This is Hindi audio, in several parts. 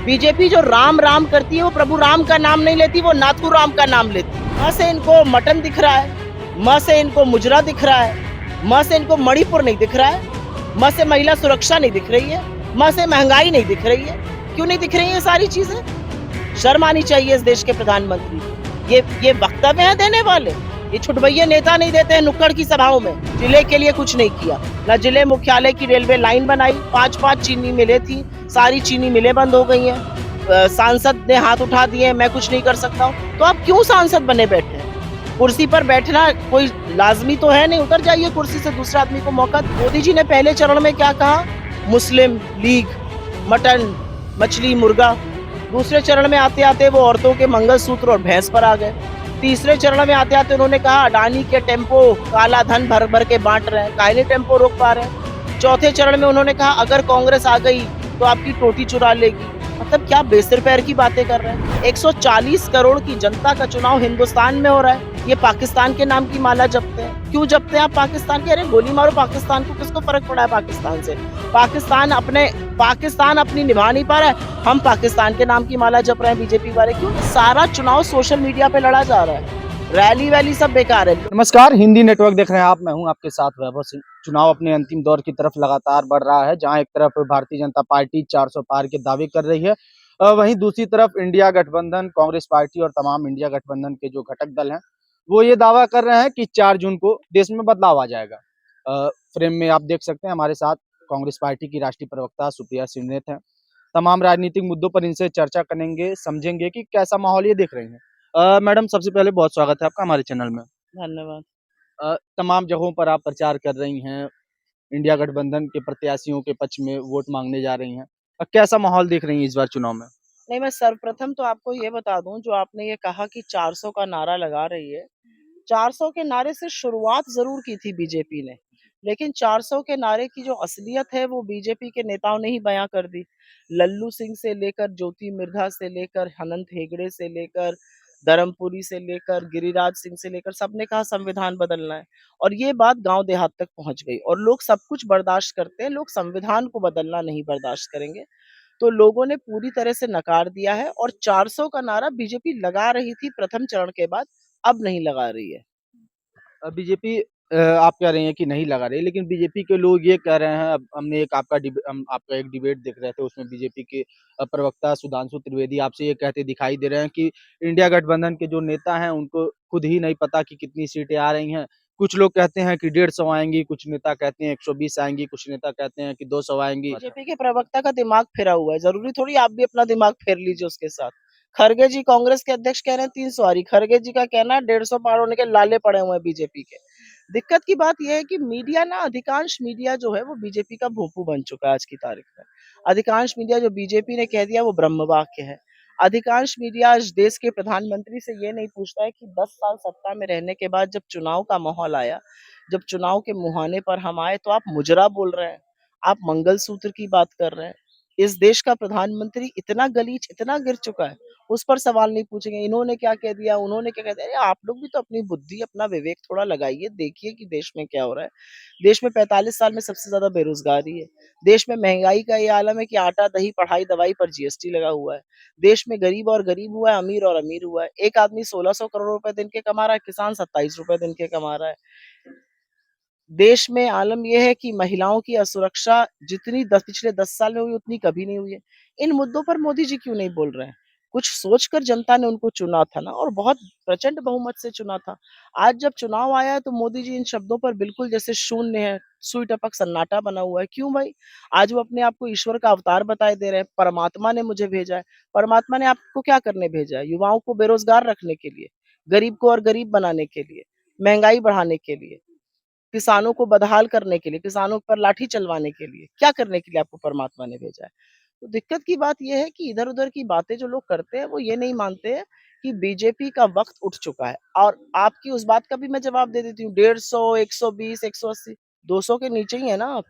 बीजेपी जो राम राम करती है वो प्रभु राम का नाम नहीं लेती, वो नाथू राम का नाम लेती है। माँ से इनको मटन दिख रहा है, माँ से इनको मुजरा दिख रहा है, माँ से इनको मणिपुर नहीं दिख रहा है, माँ से महिला सुरक्षा नहीं दिख रही है, माँ से महंगाई नहीं दिख रही है। क्यों नहीं दिख रही है सारी चीजें? शर्म आनी चाहिए इस देश के प्रधानमंत्री को। ये वक्तव्य है देने वाले? ये छुटभैया नेता नहीं देते हैं नुक्कड़ की सभाओं में। जिले के लिए कुछ नहीं किया, ना जिले मुख्यालय की रेलवे लाइन बनाई, 5-5 चीनी मिलें थी, सारी चीनी मिलें बंद हो गई हैं। सांसद ने हाथ उठा दिए, मैं कुछ नहीं कर सकता हूँ। तो आप क्यों सांसद बने बैठे हैं? कुर्सी पर बैठना कोई लाजमी तो है नहीं, उतर जाइए कुर्सी से, दूसरे आदमी को मौका। मोदी जी ने पहले चरण में क्या कहा? मुस्लिम लीग, मटन, मछली, मुर्गा। दूसरे चरण में आते आते वो औरतों के मंगलसूत्र और भैंस पर आ गए। तीसरे चरण में आते आते उन्होंने कहा अडानी के टेम्पो काला धन भर भर के बांट रहे हैं, काहे नहीं टेम्पो रोक पा रहे हैं। चौथे चरण में उन्होंने कहा अगर कांग्रेस आ गई तो आपकी टोटी चुरा लेगी। मतलब क्या बेसिर पैर की बातें कर रहे हैं। 140 करोड़ की जनता का चुनाव हिंदुस्तान में हो रहा है, ये पाकिस्तान के नाम की माला जपते हैं। क्यों जपते हैं आप पाकिस्तान की? अरे गोली मारो पाकिस्तान को, किसको फर्क पड़ा है पाकिस्तान से? पाकिस्तान अपनी निभा नहीं पा रहा है, हम पाकिस्तान के नाम की माला जप रहे हैं बीजेपी वाले। क्यों? सारा चुनाव सोशल मीडिया पे लड़ा जा रहा है, रैली वैली सब बेकार है। नमस्कार, हिंदी नेटवर्क देख रहे हैं आप। मैं हूं आपके साथ वैभव सिंह। चुनाव अपने अंतिम दौर की तरफ लगातार बढ़ रहा है, जहां एक तरफ भारतीय जनता पार्टी 400 पार के दावे कर रही है, वहीं दूसरी तरफ इंडिया गठबंधन, कांग्रेस पार्टी और तमाम इंडिया गठबंधन के जो घटक दल हैं वो ये दावा कर रहे हैं कि 4 जून को देश में बदलाव आ जाएगा। फ्रेम में आप देख सकते हैं हमारे साथ कांग्रेस पार्टी की राष्ट्रीय प्रवक्ता सुप्रिया श्रीनेत हैं। तमाम राजनीतिक मुद्दों पर इनसे चर्चा करेंगे, समझेंगे कि कैसा माहौल ये देख रहे हैं। मैडम, सबसे पहले बहुत स्वागत है आपका हमारे चैनल में। धन्यवाद। तमाम जगहों पर आप प्रचार कर रही हैं, इंडिया गठबंधन के प्रत्याशियों के पक्ष में वोट मांगने जा रही हैं। कैसा माहौल देख रही हैं इस बार चुनाव में? नहीं, मैं सर्वप्रथम तो आपको ये बता दूं, जो आपने ये कहा कि 400 का नारा लगा रही है, 400 के नारे से शुरुआत जरूर की थी बीजेपी ने, लेकिन 400 के नारे की जो असलियत है वो बीजेपी के नेताओं ने ही बयां कर दी। लल्लू सिंह से लेकर ज्योति मिर्धा से लेकर अनंत हेगड़े से लेकर धर्मपुरी से लेकर गिरिराज सिंह से लेकर सबने कहा संविधान बदलना है। और ये बात गांव देहात तक पहुंच गई। और लोग सब कुछ बर्दाश्त करते हैं, लोग संविधान को बदलना नहीं बर्दाश्त करेंगे। तो लोगों ने पूरी तरह से नकार दिया है। और 400 का नारा बीजेपी लगा रही थी प्रथम चरण के बाद, अब नहीं लगा रही है। बीजेपी, आप कह रही हैं कि नहीं लगा रही, लेकिन बीजेपी के लोग ये कह रहे हैं। अब हमने एक आपका एक डिबेट देख रहे थे, उसमें बीजेपी के प्रवक्ता सुधांशु त्रिवेदी आपसे ये कहते दिखाई दे रहे हैं कि इंडिया गठबंधन के जो नेता हैं उनको खुद ही नहीं पता कि कितनी सीटें आ रही हैं। कुछ लोग कहते हैं कि 150 आएंगी, कुछ नेता कहते हैं 120 आएंगी, कुछ नेता कहते हैं कि 200 आएंगी। बीजेपी के प्रवक्ता का दिमाग फिरा हुआ है, जरूरी थोड़ी आप भी अपना दिमाग फेर लीजिए उसके साथ। खरगे जी कांग्रेस के अध्यक्ष कह रहे हैं 300 आ रही, खरगे जी का कहना है 150 पार होने के लाले पड़े हुए हैं बीजेपी के। दिक्कत की बात यह है कि मीडिया ना, अधिकांश मीडिया जो है वो बीजेपी का भोंपू बन चुका है आज की तारीख में। अधिकांश मीडिया जो बीजेपी ने कह दिया वो ब्रह्म वाक्य है। अधिकांश मीडिया आज देश के प्रधानमंत्री से ये नहीं पूछता है कि 10 साल सत्ता में रहने के बाद जब चुनाव का माहौल आया, जब चुनाव के मुहाने पर हम आए, तो आप मुजरा बोल रहे हैं, आप मंगलसूत्र की बात कर रहे हैं। इस देश का प्रधानमंत्री इतना गलीच, इतना गिर चुका है, उस पर सवाल नहीं पूछेंगे इन्होंने क्या कह दिया, उन्होंने क्या कह दिया। अरे आप लोग भी तो अपनी बुद्धि, अपना विवेक थोड़ा लगाइए, देखिए कि देश में क्या हो रहा है। देश में 45 साल में सबसे ज्यादा बेरोजगारी है। देश में महंगाई का ये आलम है कि आटा, दही, पढ़ाई, दवाई पर जीएसटी लगा हुआ है। देश में गरीब और गरीब हुआ है, अमीर और अमीर हुआ है। एक आदमी 1600 करोड़ रुपए दिन के कमा रहा है, किसान 27 रुपए दिन के कमा रहा है। देश में आलम यह है कि महिलाओं की असुरक्षा जितनी पिछले 10 साल में हुई उतनी कभी नहीं हुई है। इन मुद्दों पर मोदी जी क्यों नहीं बोल रहे हैं? कुछ सोचकर जनता ने उनको चुना था ना, और बहुत प्रचंड बहुमत से चुना था। आज जब चुनाव आया है तो मोदी जी इन शब्दों पर बिल्कुल जैसे शून्य है, सुई टपक सन्नाटा बना हुआ है। क्यों भाई? आज वो अपने आप को ईश्वर का अवतार बताए दे रहे हैं, परमात्मा ने मुझे भेजा है। परमात्मा ने आपको क्या करने भेजा है? युवाओं को बेरोजगार रखने के लिए, गरीब को और गरीब बनाने के लिए, महंगाई बढ़ाने के लिए, किसानों को बदहाल करने के लिए, किसानों पर लाठी चलवाने के लिए, क्या करने के लिए आपको परमात्मा ने भेजा है? तो दिक्कत की बात ये है कि इधर-उधर की बातें जो लोग करते हैं वो ये नहीं मानते हैं कि बीजेपी का वक़्त उठ चुका है। और आपकी उस बात का भी मैं जवाब दे देती हूँ, 150, 120, 180, 200 के नीचे ही है ना आप।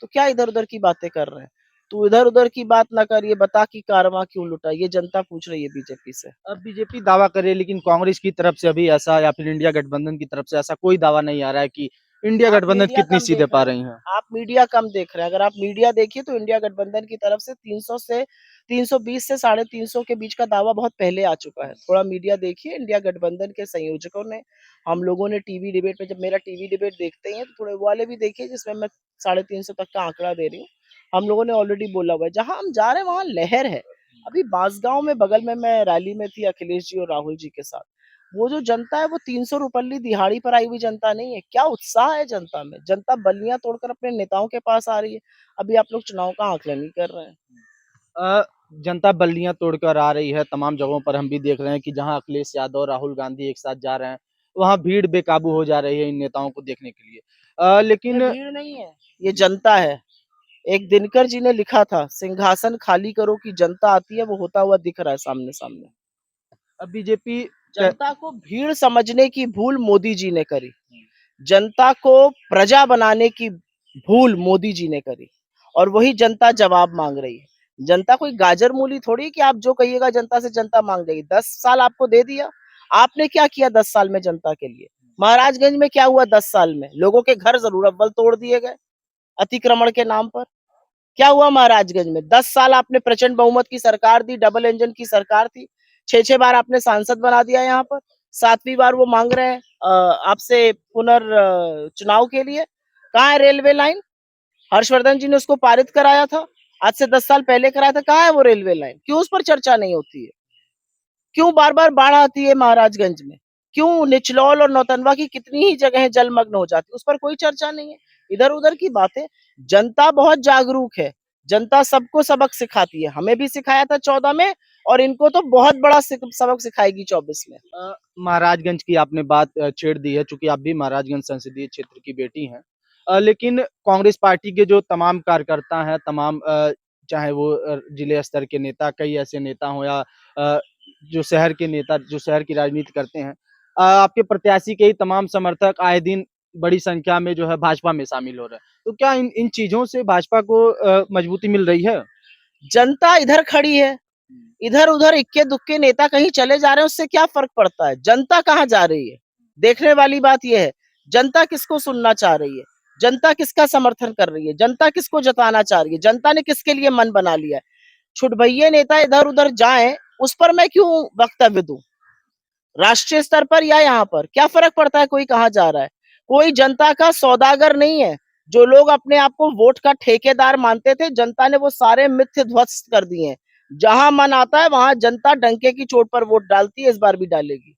तो क्या इधर-उधर की बातें कर रहे हैं? तू इधर-उधर की बात ना कर, ये बता कि कारवां क्यों लुटा? ये जनता पूछ रही है बीजेपी से। अब बीजेपी दावा करे, लेकिन कांग्रेस की तरफ से अभी ऐसा, या फिर इंडिया गठबंधन की तरफ से ऐसा कोई दावा नहीं आ रहा है कि इंडिया आप गठबंधन मीडिया कितनी कम सीटें देख पा रहे हैं। रही हैं? आप मीडिया कम देख रहे हैं। अगर आप मीडिया देखिए तो इंडिया गठबंधन की तरफ से 300 से 320 से 350 के बीच का दावा बहुत पहले आ चुका है। थोड़ा मीडिया देखिए। इंडिया गठबंधन के संयोजकों ने, हम लोगों ने टीवी डिबेट में, जब मेरा टीवी डिबेट देखते ही हैं तो थोड़े वो वाले भी देखिए जिसमें मैं 350 तक का आंकड़ा दे रही हूँ। हम लोगों ने ऑलरेडी बोला हुआ है। जहाँ हम जा रहे हैं वहाँ लहर है। अभी बांसगांव में बगल में मैं रैली में थी अखिलेश जी और राहुल जी के साथ। वो जो जनता है वो 300 रुपल्ली दिहाड़ी पर आई हुई जनता नहीं है। क्या उत्साह है जनता में। जनता बल्लियां तोड़कर अपने नेताओं के पास आ रही है। अभी आप लोग चुनाव का आकलन नहीं कर रहे हैं। अ, जनता बल्लियां तोड़कर आ रही है तमाम जगहों पर। हम भी देख रहे हैं कि जहां अखिलेश यादव और राहुल गांधी एक साथ जा रहे हैं, वहां भीड़ बेकाबू हो जा रही है इन नेताओं को देखने के लिए। ये लेकिन भीड़ नहीं है, ये जनता है। एक दिनकर जी ने लिखा था, सिंहासन खाली करो कि जनता आती है। वो होता हुआ दिख रहा है सामने सामने। बीजेपी जनता को भीड़ समझने की भूल मोदी जी ने करी। जनता को प्रजा बनाने की भूल मोदी जी ने करी। और वही जनता जवाब मांग रही है। जनता कोई गाजर मूली थोड़ी कि आप जो कहिएगा जनता से जनता मांग जाएगी। 10 साल आपको दे दिया। आपने क्या किया 10 साल में जनता के लिए। महाराजगंज में क्या हुआ 10 साल में। लोगों के घर जरूर अव्वल तोड़ दिए गए अतिक्रमण के नाम पर। क्या हुआ महाराजगंज में। 10 साल आपने प्रचंड बहुमत की सरकार दी, डबल इंजन की सरकार थी। 6 6 बार आपने सांसद बना दिया यहाँ पर। 7वीं बार वो मांग रहे हैं आपसे चुनाव के लिए। कहाँ है रेलवे लाइन। हर्षवर्धन जी ने उसको पारित कराया था। आज से 10 साल पहले कराया था। कहाँ है वो रेलवे लाइन। क्यों उस पर चर्चा नहीं होती है। क्यों बार बार बाढ़ आती है महाराजगंज में। क्यों निचलौल और नौतनवा की कितनी ही जगह जलमग्न हो जाती है। उस पर कोई चर्चा नहीं है। इधर उधर की बातें। जनता बहुत जागरूक है। जनता सबको सबक सिखाती है। हमें भी सिखाया था 14 में। और इनको तो बहुत बड़ा सबक सिखाएगी 24 में। महाराजगंज की आपने बात छेड़ दी है, चूंकि आप भी महाराजगंज संसदीय क्षेत्र की बेटी हैं। लेकिन कांग्रेस पार्टी के जो तमाम कार्यकर्ता हैं, तमाम चाहे वो जिले स्तर के नेता, कई ऐसे नेता हों या जो शहर के नेता जो शहर की राजनीति करते हैं, आपके प्रत्याशी के ही तमाम समर्थक आए दिन बड़ी संख्या में जो है भाजपा में शामिल हो रहे हैं। तो क्या इन इन चीजों से भाजपा को मजबूती मिल रही है? जनता इधर खड़ी है। इधर उधर इक्के दुक्के नेता कहीं चले जा रहे हैं उससे क्या फर्क पड़ता है। जनता कहाँ जा रही है। देखने वाली बात यह है। जनता किसको सुनना चाह रही है। जनता किसका समर्थन कर रही है। जनता किसको जताना चाह रही है। जनता ने किसके लिए मन बना लिया है। छुटभइये नेता इधर उधर जाएं उस पर मैं क्यों वक्तव्य दूं। राष्ट्रीय स्तर पर या यहाँ पर क्या फर्क पड़ता है कोई कहाँ जा रहा है। कोई जनता का सौदागर नहीं है। जो लोग अपने आप को वोट का ठेकेदार मानते थे जनता ने वो सारे मिथ्य ध्वस्त कर दिए हैं। जहां मन आता है वहां जनता डंके की चोट पर वोट डालती है। इस बार भी डालेगी।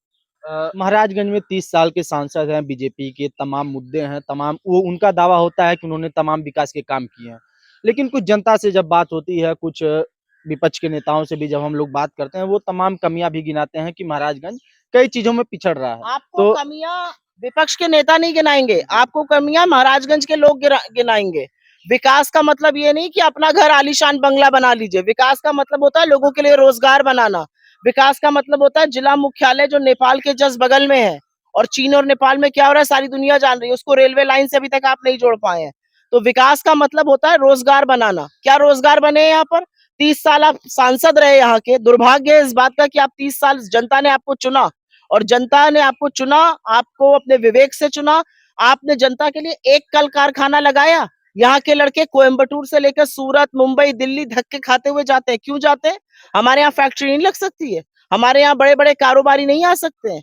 महाराजगंज में 30 साल के सांसद हैं बीजेपी के, तमाम मुद्दे हैं, तमाम वो उनका दावा होता है कि उन्होंने तमाम विकास के काम किए हैं। लेकिन कुछ जनता से जब बात होती है, कुछ विपक्ष के नेताओं से भी जब हम लोग बात करते हैं, वो तमाम कमियां भी गिनाते हैं कि महाराजगंज कई चीजों में पिछड़ रहा है। आपको तो कमियां विपक्ष के नेता नहीं गिनाएंगे। आपको कमियां महाराजगंज के लोग गिनाएंगे। विकास का मतलब ये नहीं कि अपना घर आलीशान बंगला बना लीजिए। विकास का मतलब होता है लोगों के लिए रोजगार बनाना। विकास का मतलब होता है जिला मुख्यालय जो नेपाल के जस्ट बगल में है। और चीन और नेपाल में क्या हो रहा है सारी दुनिया जान रही है। उसको रेलवे लाइन से अभी तक आप नहीं जोड़ पाए हैं। तो विकास का मतलब होता है रोजगार बनाना। क्या रोजगार बने यहाँ पर। 30 साल आप सांसद रहे यहाँ के। दुर्भाग्य है इस बात का कि आप 30 साल जनता ने आपको चुना। और जनता ने आपको चुना। आपको अपने विवेक से चुना। आपने जनता के लिए एक कल कारखाना लगाया। यहाँ के लड़के कोयम्बटूर से लेकर सूरत मुंबई दिल्ली धक्के खाते हुए जाते हैं। क्यों जाते हैं। हमारे यहाँ फैक्ट्री नहीं लग सकती है। हमारे यहाँ बड़े बड़े कारोबारी नहीं आ सकते हैं।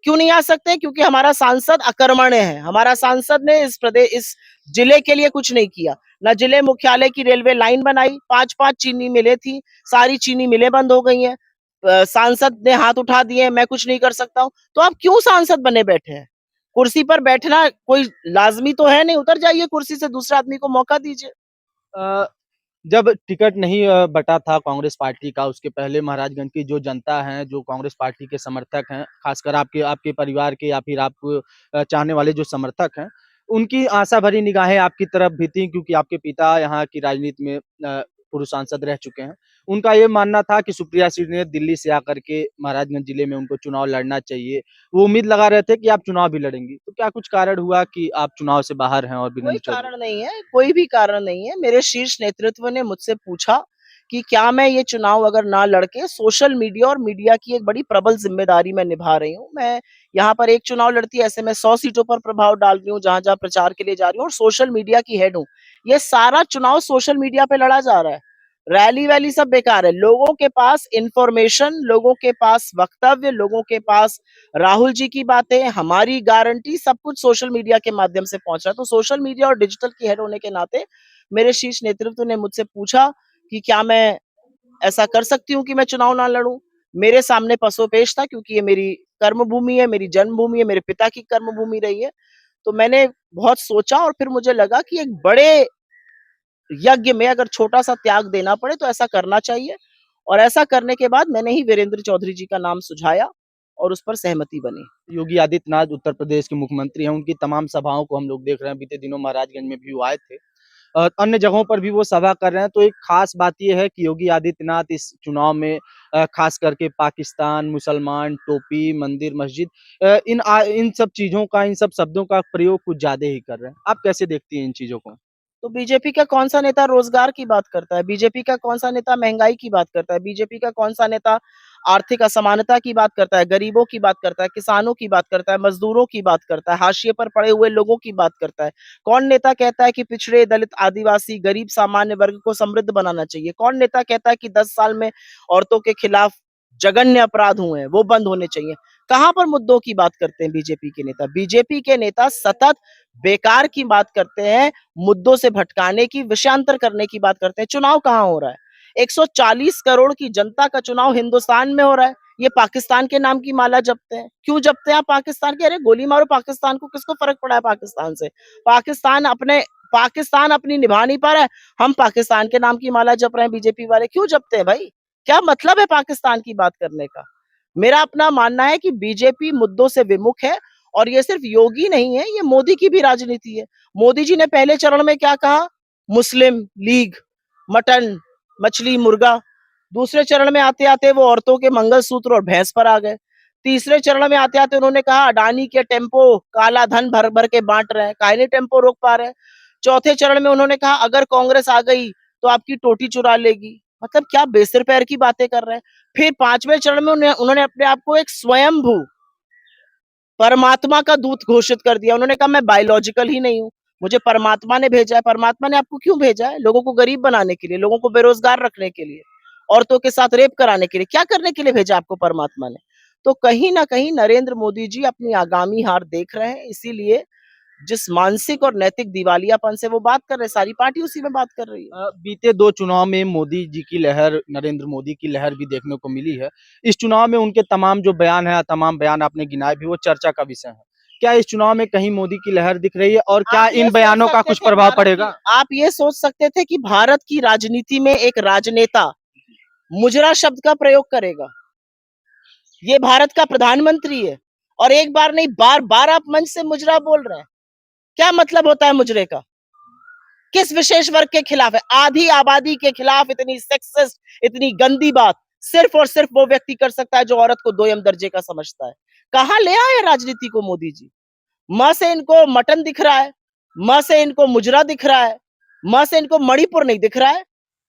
क्यों नहीं आ सकते। क्योंकि हमारा सांसद अकर्मण्य है। हमारा सांसद ने इस जिले के लिए कुछ नहीं किया। न जिले मुख्यालय की रेलवे लाइन बनाई। 5 5 चीनी मिलें थी। सारी चीनी मिलें बंद हो गई हैं। सांसद ने हाथ उठा दिए मैं कुछ नहीं कर सकता हूं। तो आप क्यों सांसद बने बैठे हैं। कुर्सी पर बैठना कोई लाजमी तो है नहीं। उतर जाइए कुर्सी से दूसरे आदमी को मौका दीजिए। अ, जब टिकट नहीं बटा था कांग्रेस पार्टी का, उसके पहले महाराजगंज की जो जनता है, जो कांग्रेस पार्टी के समर्थक हैं, खासकर आपके आपके परिवार के या फिर आपको चाहने वाले जो समर्थक हैं, उनकी आशा भरी निगाहें आपकी तरफ भी थी, क्योंकि आपके पिता यहाँ की राजनीति में पूर्व सांसद रह चुके हैं। उनका ये मानना था कि सुप्रिया श्री ने दिल्ली से आकर के महाराजगंज जिले में उनको चुनाव लड़ना चाहिए। वो उम्मीद लगा रहे थे कि आप चुनाव भी लड़ेंगी। तो क्या कुछ कारण हुआ कि आप चुनाव से बाहर हैं और कोई वीरेंद्र चौधरी? कारण नहीं है। कोई भी कारण नहीं है। मेरे शीर्ष नेतृत्व ने मुझसे पूछा कि क्या मैं ये चुनाव अगर ना लड़के सोशल मीडिया और मीडिया की एक बड़ी प्रबल जिम्मेदारी मैं निभा रही हूँ। मैं यहाँ पर एक चुनाव लड़ती है, ऐसे मैं 100 सीटों पर प्रभाव डाल रही हूँ जहां-जहां प्रचार के लिए जा रही हूँ और सोशल मीडिया की हेड हूँ। ये सारा चुनाव सोशल मीडिया पे लड़ा जा रहा है। रैली-वैली सब बेकार है। लोगों के पास इन्फॉर्मेशन, लोगों के पास वक्तव्य, लोगों के पास राहुल जी की बातें, हमारी गारंटी सब कुछ सोशल मीडिया के माध्यम से पहुंच रहा है। तो सोशल मीडिया और डिजिटल की हेड होने के नाते मेरे शीर्ष नेतृत्व ने मुझसे पूछा कि क्या मैं ऐसा कर सकती हूँ कि मैं चुनाव ना लड़ूं। मेरे सामने पसोपेश था क्योंकि ये मेरी कर्मभूमि है, मेरी जन्मभूमि है, मेरे पिता की कर्मभूमि रही है। तो मैंने बहुत सोचा और फिर मुझे लगा कि एक बड़े यज्ञ में अगर छोटा-सा त्याग देना पड़े तो ऐसा करना चाहिए और ऐसा करने के बाद मैंने ही वीरेंद्र चौधरी जी का नाम सुझाया और उस पर सहमति बनी। योगी आदित्यनाथ उत्तर प्रदेश के मुख्यमंत्री हैं, उनकी तमाम सभाओं को हम लोग देख रहे हैं, बीते दिनों महाराजगंज में भी वो आए थे। अन्य जगहों पर भी वो सभा कर रहे हैं, तो एक खास बात ये है कि योगी आदित्यनाथ इस चुनाव में खास करके पाकिस्तान, मुसलमान, टोपी, मंदिर, मस्जिद इन सब चीज़ों का, इन सब शब्दों का प्रयोग कुछ ज़्यादा ही कर रहे हैं। आप कैसे देखती हैं इन चीज़ों को? तो बीजेपी का कौन-सा नेता रोज़गार की बात करता है? बीजेपी का कौन-सा नेता महँगाई की बात करता है? बीजेपी का कौन-सा नेता आर्थिक असमानता की बात करता है, गरीबों की बात करता है, किसानों की बात करता है, मज़दूरों की बात करता है, हाशिए पर पड़े हुए लोगों की बात करता है? कौन नेता कहता है कि पिछड़े, दलित, आदिवासी, गरीब, सामान्य वर्ग को समृद्ध बनाना चाहिए? कौन नेता कहता है कि 10 साल में औरतों के खिलाफ जघन्य अपराध हुए हैं, वो बंद होने चाहिए? कहाँ पर मुद्दों की बात करते हैं बीजेपी के नेता? बीजेपी के नेता सतत बेकार की बात करते हैं, मुद्दों से भटकाने की, विषयांतर करने की बात करते हैं। चुनाव कहाँ हो रहा है? 140 करोड़ की जनता का चुनाव हिंदुस्तान में हो रहा है। ये पाकिस्तान के नाम की माला जपते हैं। क्यों जपते हैं आप पाकिस्तान की? अरे गोली मारो पाकिस्तान को, किसको फ़र्क पड़ा है पाकिस्तान से? पाकिस्तान अपने पाकिस्तान अपनी निभा नहीं पा रहा है। हम पाकिस्तान के नाम की माला जप रहे हैं बीजेपी वाले। क्यों जपते हैं भाई? क्या मतलब है पाकिस्तान की बात करने का? मेरा अपना मानना है कि बीजेपी मुद्दों से विमुख है और ये सिर्फ योगी नहीं है, ये मोदी की भी राजनीति है। मोदी जी ने पहले चरण में क्या कहा? मुस्लिम लीग, मटन, मछली, मुर्गा। दूसरे चरण में आते-आते वो औरतों के मंगलसूत्र और भैंस पर आ गए। तीसरे चरण में आते-आते उन्होंने कहा अडानी के टेम्पो काला धन भर-भर के बाँट रहे हैं, काहे नहीं टेम्पो रोक पा रहे हैं। चौथे चरण में उन्होंने कहा अगर कांग्रेस आ गई तो आपकी टोटी चुरा लेगी। मतलब क्या बेसिर पैर की बातें कर रहे हैं। फिर 5वें चरण में उन्होंने अपने आप को एक स्वयंभू परमात्मा का दूत घोषित कर दिया। उन्होंने कहा मैं बायोलॉजिकल ही नहीं हूँ, मुझे परमात्मा ने भेजा है। परमात्मा ने आपको क्यों भेजा है? लोगों को गरीब बनाने के लिए, लोगों को बेरोजगार रखने के लिए, औरतों के साथ रेप कराने के लिए। क्या करने के लिए भेजा आपको परमात्मा ने? तो कहीं न कहीं नरेंद्र मोदी जी अपनी आगामी हार देख रहे हैं, इसीलिए जिस मानसिक और नैतिक दिवालियापन से वो बात कर रहे हैं, सारी पार्टी उसी में बात कर रही है। बीते 2 चुनाव में मोदी जी की लहर, नरेंद्र मोदी की लहर भी देखने को मिली है। इस चुनाव में उनके तमाम जो बयान हैं, तमाम बयान आपने गिनाए भी, वो चर्चा का विषय है। क्या इस चुनाव में कहीं मोदी की लहर दिख रही है और क्या आप ये इन सोच बयानों का सकते कुछ थे प्रभाव पड़ेगा? आप ये सोच सकते थे कि भारत की राजनीति में एक राजनेता मुजरा शब्द का प्रयोग करेगा। ये भारत का प्रधानमंत्री है और एक बार नहीं बार-बार आप मंच से मुजरा बोल रहे हैं। क्या मतलब होता है मुजरे का? किस विशेष वर्ग के खिलाफ है? आधी आबादी के खिलाफ इतनी सेक्सिस्ट, इतनी गंदी बात सिर्फ और सिर्फ वो व्यक्ति कर सकता है जो औरत को दोयम दर्जे का समझता है। कहाँ ले आए राजनीति को मोदी जी? म से इनको मटन दिख रहा है, म से इनको मुजरा दिख रहा है, म से इनको मणिपुर नहीं दिख रहा है,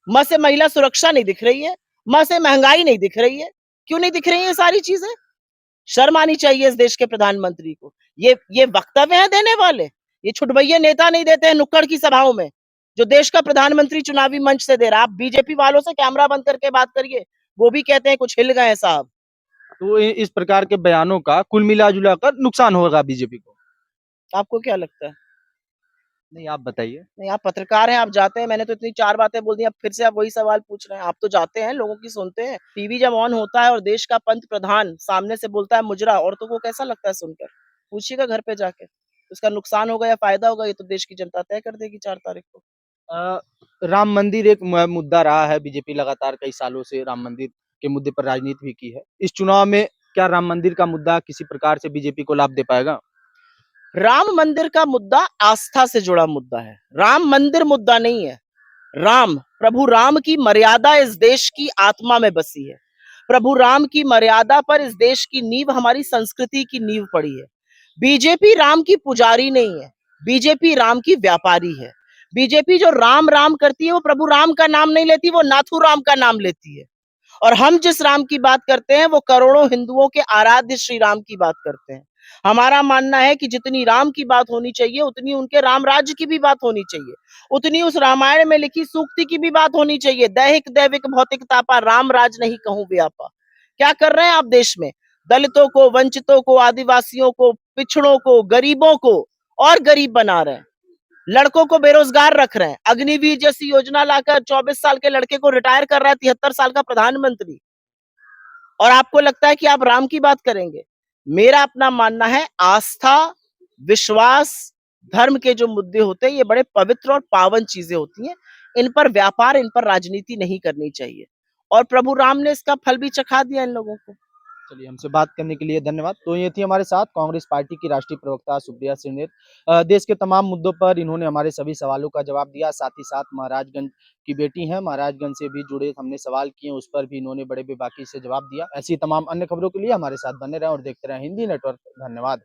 म से महिला सुरक्षा नहीं दिख रही है, म से महंगाई नहीं दिख रही है। क्यों नहीं दिख रही है ये सारी चीजें? शर्म आनी चाहिए इस देश के प्रधानमंत्री को। ये वक्तव्य है देने वाले? ये छुटभइये नेता नहीं देते हैं नुक्कड़ की सभाओं में, जो देश का प्रधानमंत्री चुनावी मंच से दे रहा है। आप बीजेपी वालों से कैमरा बंद करके बात करिए, वो भी कहते हैं कुछ हिल गए हैं साहब। तो इस प्रकार के बयानों का कुल मिला-जुला कर नुकसान होगा बीजेपी को। आपको क्या लगता है? नहीं, आप बताइए। नहीं, आप पत्रकार हैं, आप जाते हैं, मैंने तो इतनी 4 बातें बोल दी, अब फिर से आप वही सवाल पूछ रहे हैं। आप तो जाते हैं, लोगों की सुनते हैं। टीवी जब ऑन होता है और देश का पंत प्रधान सामने से बोलता है मुजरा, औरतों को कैसा लगता है सुनकर? पूछिएगा घर पे जाके। उसका नुकसान होगा या फ़ायदा होगा, ये तो देश की जनता तय कर देगी 4 तारीख को। अ, राम मंदिर एक मुद्दा रहा है, बीजेपी लगातार कई सालों से राम मंदिर के मुद्दे पर राजनीति भी की है। इस चुनाव में क्या राम मंदिर का मुद्दा किसी प्रकार से बीजेपी को लाभ दे पाएगा? राम मंदिर का मुद्दा आस्था से जुड़ा मुद्दा है। राम मंदिर मुद्दा नहीं है। राम, प्रभु राम की मर्यादा इस देश की आत्मा में बसी है। प्रभु राम की मर्यादा पर इस देश की नींव, हमारी संस्कृति की नींव पड़ी है। बीजेपी राम की पुजारी नहीं है, बीजेपी राम की व्यापारी है। बीजेपी जो राम राम करती है वो प्रभु राम का नाम नहीं लेती, वो नाथू राम का नाम लेती है। और हम जिस राम की बात करते हैं वो करोड़ों हिंदुओं के आराध्य श्री राम की बात करते हैं। हमारा मानना है कि जितनी राम की बात होनी चाहिए उतनी उनके राम राज्य की भी बात होनी चाहिए, उतनी उस रामायण में लिखी सूक्ति की भी बात होनी चाहिए। दैहिक दैविक भौतिक तापा राम राज नहीं कहूं व्यापा। क्या कर रहे हैं आप देश में? दलितों को, वंचितों को, आदिवासियों को, पिछड़ों को, गरीबों को और गरीब बना रहे हैं। लड़कों को बेरोजगार रख रहे हैं। अग्निवीर जैसी योजना लाकर 24 साल के लड़के को रिटायर कर रहा है 73 साल का प्रधानमंत्री, और आपको लगता है कि आप राम की बात करेंगे? मेरा अपना मानना है आस्था, विश्वास, धर्म के जो मुद्दे होते हैं ये बड़े पवित्र और पावन चीजें होती हैं। इन पर व्यापार, इन पर राजनीति नहीं करनी चाहिए। और प्रभु राम ने इसका फल भी चखा दिया इन लोगों को। चलिए, हमसे बात करने के लिए धन्यवाद। तो ये थी हमारे साथ कांग्रेस पार्टी की राष्ट्रीय प्रवक्ता सुप्रिया श्रीनेत। देश के तमाम मुद्दों पर इन्होंने हमारे सभी सवालों का जवाब दिया। साथ ही साथ महाराजगंज की बेटी हैं, महाराजगंज से भी जुड़े हमने सवाल किए, उस पर भी इन्होंने बड़े बेबाकी से जवाब दिया। ऐसी तमाम अन्य खबरों के लिए हमारे साथ बने रहें और देखते रहें हिंदी नेटवर्क। धन्यवाद।